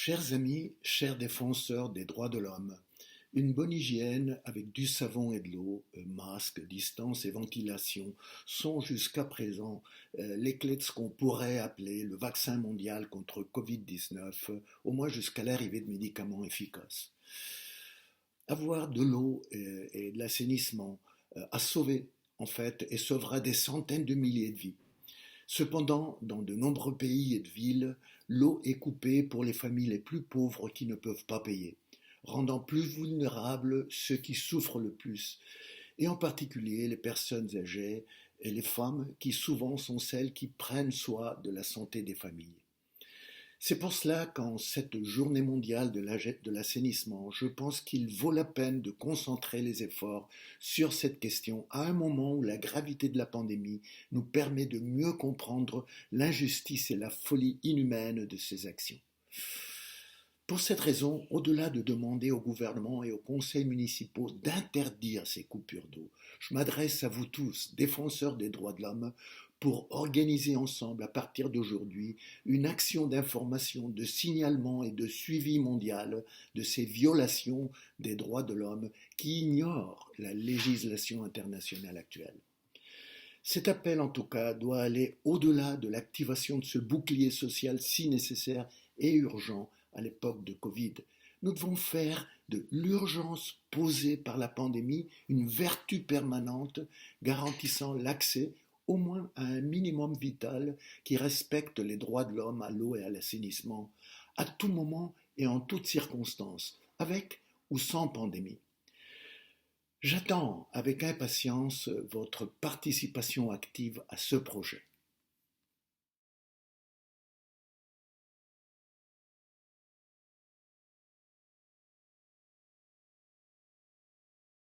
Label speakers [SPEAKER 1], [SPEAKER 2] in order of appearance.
[SPEAKER 1] Chers amis, chers défenseurs des droits de l'homme, une bonne hygiène avec du savon et de l'eau, masque, distance et ventilation sont jusqu'à présent les clés de ce qu'on pourrait appeler le vaccin mondial contre Covid-19, au moins jusqu'à l'arrivée de médicaments efficaces. Avoir de l'eau et de l'assainissement a sauvé en fait et sauvera des centaines de milliers de vies. Cependant, dans de nombreux pays et de villes, l'eau est coupée pour les familles les plus pauvres qui ne peuvent pas payer, rendant plus vulnérables ceux qui souffrent le plus, et en particulier les personnes âgées et les femmes qui souvent sont celles qui prennent soin de la santé des familles. C'est pour cela qu'en cette journée mondiale de l'assainissement, je pense qu'il vaut la peine de concentrer les efforts sur cette question à un moment où la gravité de la pandémie nous permet de mieux comprendre l'injustice et la folie inhumaine de ces actions. Pour cette raison, au-delà de demander au gouvernement et aux conseils municipaux d'interdire ces coupures d'eau, je m'adresse à vous tous, défenseurs des droits de l'homme, pour organiser ensemble, à partir d'aujourd'hui, une action d'information, de signalement et de suivi mondial de ces violations des droits de l'homme qui ignorent la législation internationale actuelle. Cet appel, en tout cas, doit aller au-delà de l'activation de ce bouclier social si nécessaire et urgent à l'époque de Covid. Nous devons faire de l'urgence posée par la pandémie une vertu permanente garantissant l'accès au moins à un minimum vital qui respecte les droits de l'homme à l'eau et à l'assainissement, à tout moment et en toutes circonstances, avec ou sans pandémie. J'attends avec impatience votre participation active à ce projet.